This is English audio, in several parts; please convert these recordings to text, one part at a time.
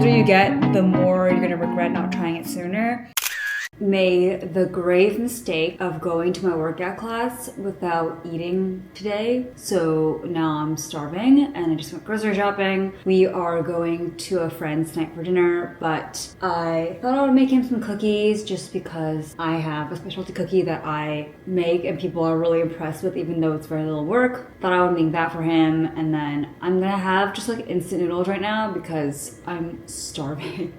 older you get, the more you're gonna regret not trying it sooner. Made the grave mistake of going to my workout class without eating today. So now I'm starving and I just went grocery shopping. We are going to a friend's tonight for dinner, but I thought I would make him some cookies just because I have a specialty cookie that I make and people are really impressed with even though it's very little work. Thought I would make that for him, and then I'm gonna have just like instant noodles right now because I'm starving.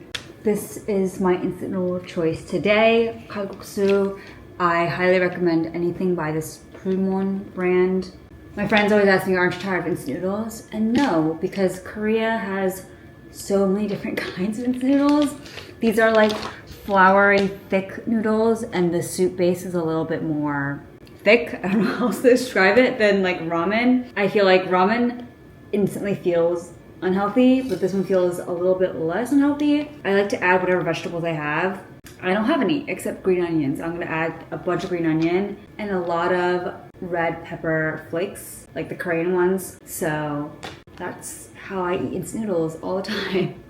This is my instant noodle of choice today, kalguksu. I highly recommend anything by this Prumon brand. My friends always ask me, aren't you tired of instant noodles? And no, because Korea has so many different kinds of instant noodles. These are like floury, thick noodles, and the soup base is a little bit more thick. I don't know how else to describe it than like ramen. I feel like ramen instantly feels unhealthy, but this one feels a little bit less unhealthy. I like to add whatever vegetables I have. I don't have any except green onions. I'm gonna add a bunch of green onion and a lot of red pepper flakes, like the Korean ones. So that's how I eat instant noodles all the time.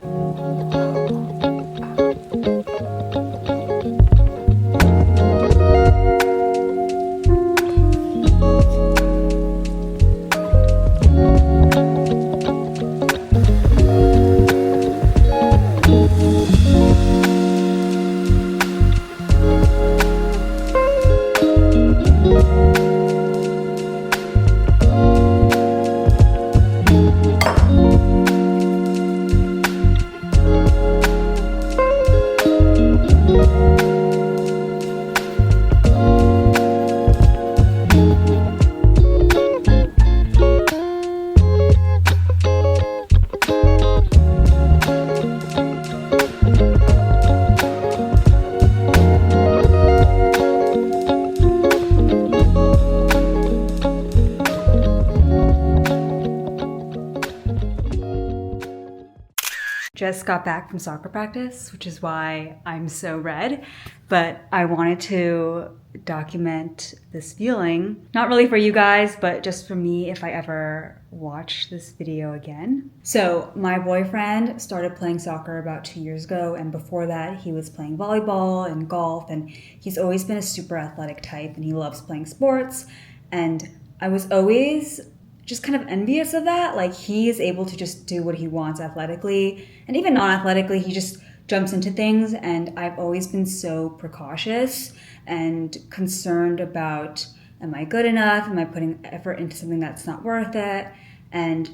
Just got back from soccer practice, which is why I'm so red, but I wanted to document this feeling, not really for you guys, but just for me if I ever watch this video again. So my boyfriend started playing soccer about 2 years ago, and before that he was playing volleyball and golf, and he's always been a super athletic type and he loves playing sports, and I was always just kind of envious of that. Like, he is able to just do what he wants athletically, and even non-athletically, he just jumps into things. And I've always been so precautious and concerned about, am I good enough? Am I putting effort into something that's not worth it? And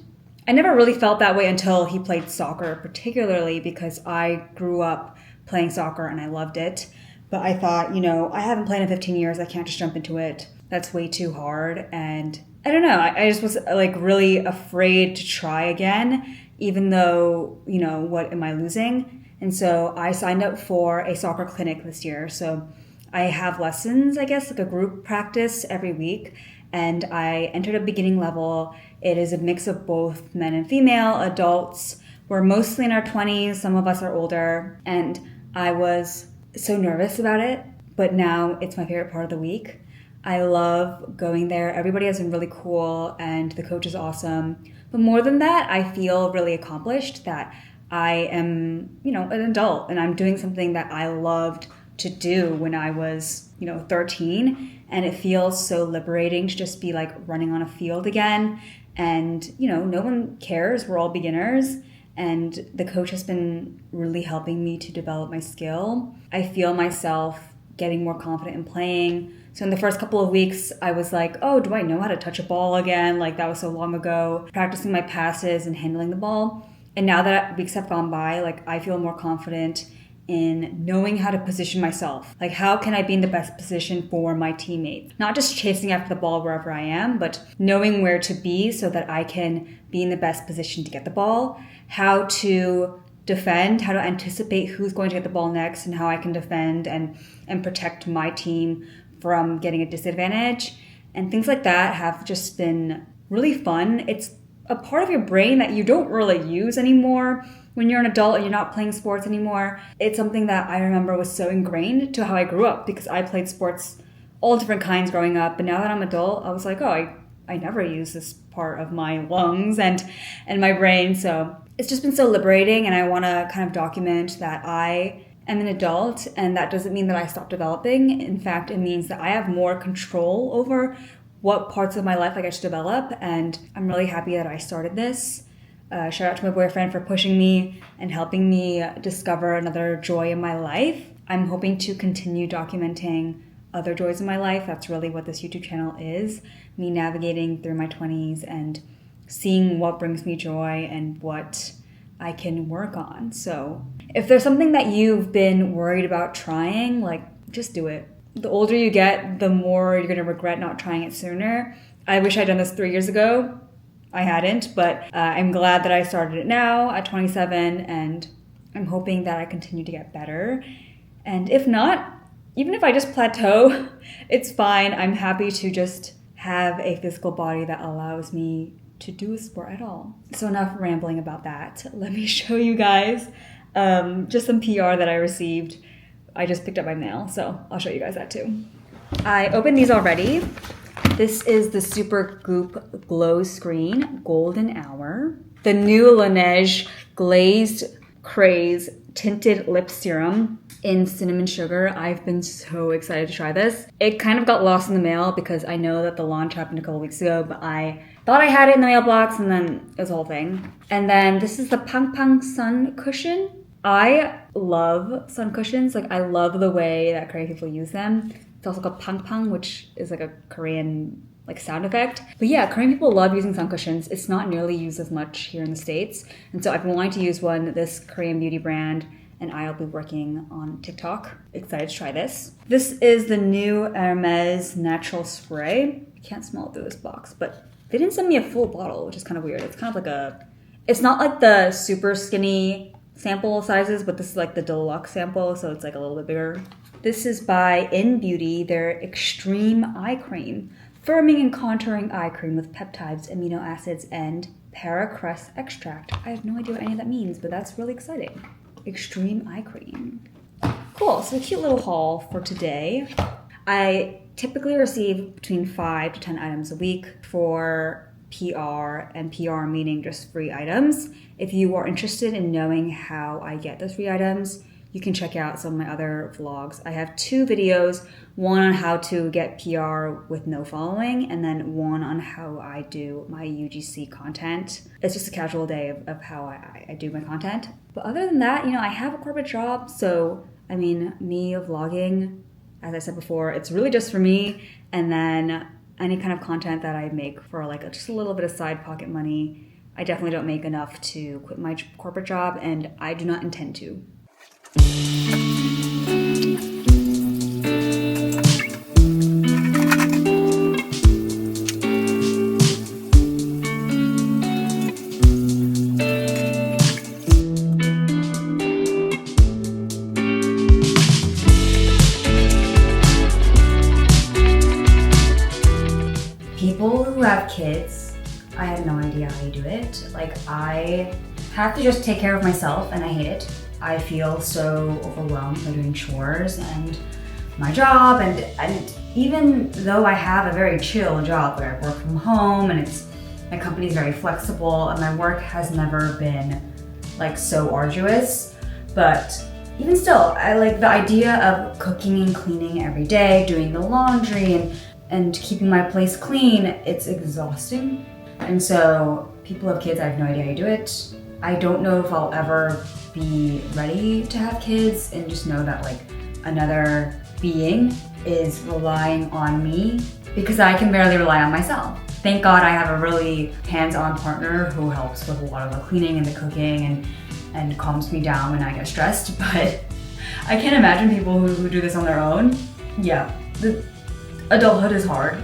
I never really felt that way until he played soccer, particularly because I grew up playing soccer and I loved it. But I thought, I haven't played in 15 years. I can't just jump into it. That's way too hard. And I don't know, I just was like really afraid to try again, even though, what am I losing? And so I signed up for a soccer clinic this year. So I have lessons, I guess, like a group practice every week. And I entered a beginning level. It is a mix of both men and female, adults. We're mostly in our 20s, some of us are older. And I was so nervous about it, but now it's my favorite part of the week. I love going there. Everybody has been really cool and the coach is awesome. But more than that, I feel really accomplished that I am, an adult and I'm doing something that I loved to do when I was, 13. And it feels so liberating to just be like running on a field again. And, no one cares. We're all beginners. And the coach has been really helping me to develop my skill. I feel myself getting more confident in playing. So in the first couple of weeks, I was like, oh, do I know how to touch a ball again? Like, that was so long ago. Practicing my passes and handling the ball. And now that weeks have gone by, like, I feel more confident in knowing how to position myself. Like, how can I be in the best position for my teammates? Not just chasing after the ball wherever I am, but knowing where to be so that I can be in the best position to get the ball. How to defend, how to anticipate who's going to get the ball next and how I can defend and protect my team from getting a disadvantage. And things like that have just been really fun. It's a part of your brain that you don't really use anymore when you're an adult and you're not playing sports anymore. It's something that I remember was so ingrained to how I grew up because I played sports all different kinds growing up. But now that I'm adult, I was like, oh, I never use this part of my lungs and my brain. So it's just been so liberating, and I want to kind of document that I am an adult, and that doesn't mean that I stopped developing. In fact, it means that I have more control over what parts of my life I get to develop, and I'm really happy that I started this. Shout out to my boyfriend for pushing me and helping me discover another joy in my life. I'm hoping to continue documenting other joys in my life. That's really what this YouTube channel is, me navigating through my 20s and seeing what brings me joy and what I can work on. So if there's something that you've been worried about trying, like, just do it. The older you get, the more you're gonna regret not trying it sooner. I wish I'd done this 3 years ago. I hadn't, but I'm glad that I started it now at 27, and I'm hoping that I continue to get better. And if not, even if I just plateau, it's fine. I'm happy to just have a physical body that allows me to do a sport at all. So enough rambling about that. Let me show you guys just some PR that I received. I just picked up my mail, so I'll show you guys that too. I opened these already. This is the Super Goop Glow Screen Golden Hour. The new Laneige Glazed Craze Tinted Lip Serum in cinnamon sugar. I've been so excited to try this. It kind of got lost in the mail because I know that the launch happened a couple weeks ago, but I thought I had it in the mailbox, and then it was a whole thing. And then this is the Pang Pang Sun Cushion. I love sun cushions. Like, I love the way that Korean people use them. It's also called Pang Pang, which is like a Korean like sound effect. But yeah, Korean people love using sun cushions. It's not nearly used as much here in the States. And so I've been wanting to use one, this Korean beauty brand, and I'll be working on TikTok. Excited to try this. This is the new Hermes Natural Spray. I can't smell it through this box, but they didn't send me a full bottle, which is kind of weird. It's kind of like it's not like the super skinny sample sizes, but this is like the deluxe sample, so it's like a little bit bigger. This is by In Beauty, their Extreme Eye Cream. Firming and contouring eye cream with peptides, amino acids, and paracress extract. I have no idea what any of that means, but that's really exciting. Extreme Eye Cream. Cool, so a cute little haul for today. I typically receive between 5 to 10 items a week for PR, and PR meaning just free items. If you are interested in knowing how I get those free items, you can check out some of my other vlogs. I have 2 videos, one on how to get PR with no following, and then one on how I do my UGC content. It's just a casual day of how I do my content. But other than that, I have a corporate job, so I mean, me vlogging, as I said before, it's really just for me, and then any kind of content that I make for like just a little bit of side pocket money. I definitely don't make enough to quit my corporate job, and I do not intend to. People who have kids, I have no idea how you do it. Like, I have to just take care of myself, and I hate it. I feel so overwhelmed by doing chores and my job, and even though I have a very chill job where I work from home and my company is very flexible and my work has never been like so arduous, but even still, I like the idea of cooking and cleaning every day, doing the laundry and keeping my place clean. It's exhausting. And so people have kids, I have no idea how you do it. I don't know if I'll ever be ready to have kids, and just know that like another being is relying on me because I can barely rely on myself. Thank God I have a really hands-on partner who helps with a lot of the cleaning and the cooking and calms me down when I get stressed, but I can't imagine people who do this on their own. Yeah, adulthood is hard.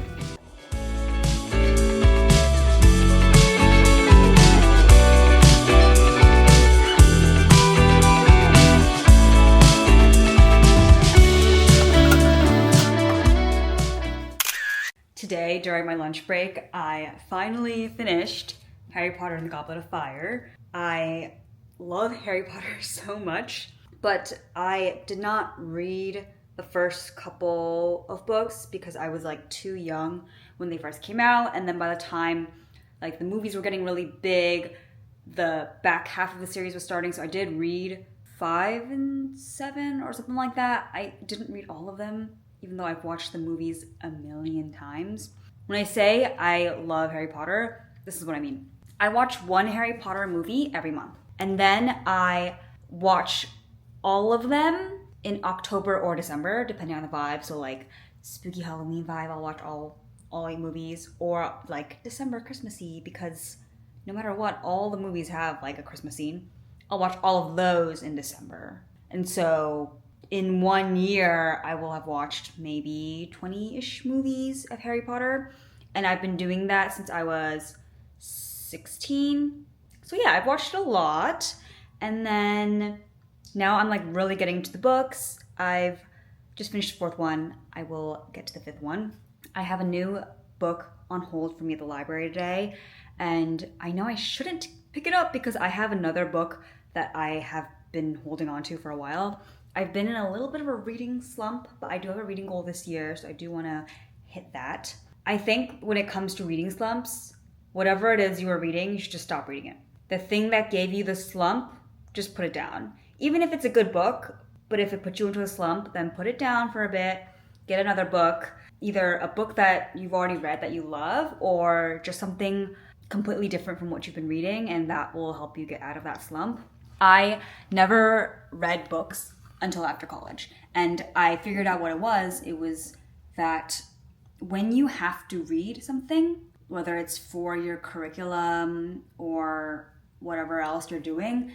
Today, during my lunch break, I finally finished Harry Potter and the Goblet of Fire. I love Harry Potter so much, but I did not read the first couple of books because I was like too young when they first came out, and then by the time like the movies were getting really big, the back half of the series was starting, so I did read 5 and 7 or something like that. I didn't read all of them, even though I've watched the movies a million times. When I say I love Harry Potter, this is what I mean. I watch one Harry Potter movie every month, and then I watch all of them in October or December, depending on the vibe. So like spooky Halloween vibe, I'll watch all 8 movies, or like December Christmassy, because no matter what, all the movies have like a Christmas scene. I'll watch all of those in December. And so in 1 year, I will have watched maybe 20-ish movies of Harry Potter. And I've been doing that since I was 16. So yeah, I've watched a lot. And then now I'm like really getting into the books. I've just finished the 4th one. I will get to the 5th one. I have a new book on hold for me at the library today. And I know I shouldn't pick it up because I have another book that I have been holding on to for a while. I've been in a little bit of a reading slump, but I do have a reading goal this year, so I do want to hit that. I think when it comes to reading slumps, whatever it is you are reading, you should just stop reading it. The thing that gave you the slump, just put it down. Even if it's a good book, but if it puts you into a slump, then put it down for a bit, get another book, either a book that you've already read that you love, or just something completely different from what you've been reading, and that will help you get out of that slump. I never read books until after college, and I figured out what it was. It was that when you have to read something, whether it's for your curriculum or whatever else you're doing,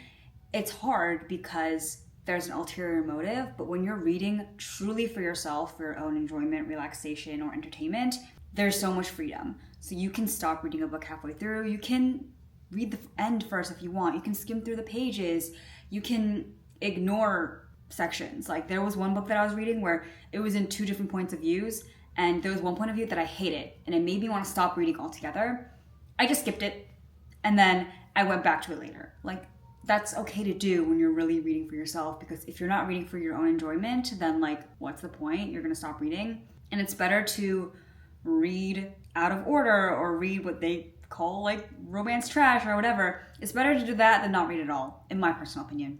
it's hard because there's an ulterior motive. But when you're reading truly for yourself, for your own enjoyment, relaxation, or entertainment, there's so much freedom. So you can stop reading a book halfway through. You can read the end first if you want. You can skim through the pages. You can ignore sections. Like there was one book that I was reading where it was in 2 different points of views, and there was one point of view that I hated, and it made me want to stop reading altogether. I just skipped it, and then I went back to it later. Like that's okay to do when you're really reading for yourself, because if you're not reading for your own enjoyment, then like what's the point? You're gonna stop reading. And it's better to read out of order or read what they call like romance trash or whatever. It's better to do that than not read at all, in my personal opinion.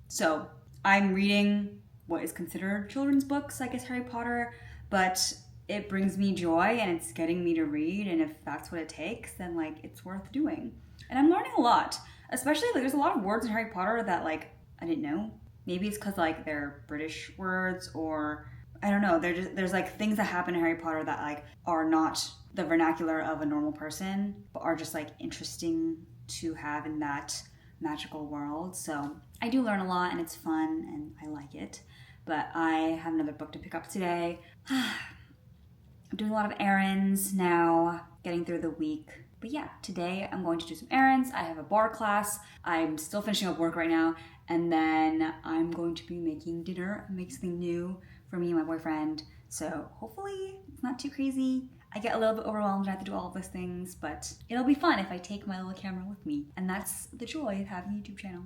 So I'm reading what is considered children's books, I guess Harry Potter, but it brings me joy and it's getting me to read, and if that's what it takes, then like it's worth doing. And I'm learning a lot, especially like there's a lot of words in Harry Potter that like I didn't know. Maybe it's because like they're British words, or I don't know. There's like things that happen in Harry Potter that like are not the vernacular of a normal person, but are just like interesting to have in that magical world. So I do learn a lot, and it's fun, and I like it. But I have another book to pick up today. I'm doing a lot of errands now, getting through the week. But yeah, today I'm going to do some errands. I have a bar class. I'm still finishing up work right now. And then I'm going to be making dinner, make something new for me and my boyfriend. So hopefully it's not too crazy. I get a little bit overwhelmed and I have to do all of those things, but it'll be fun if I take my little camera with me. And that's the joy of having a YouTube channel.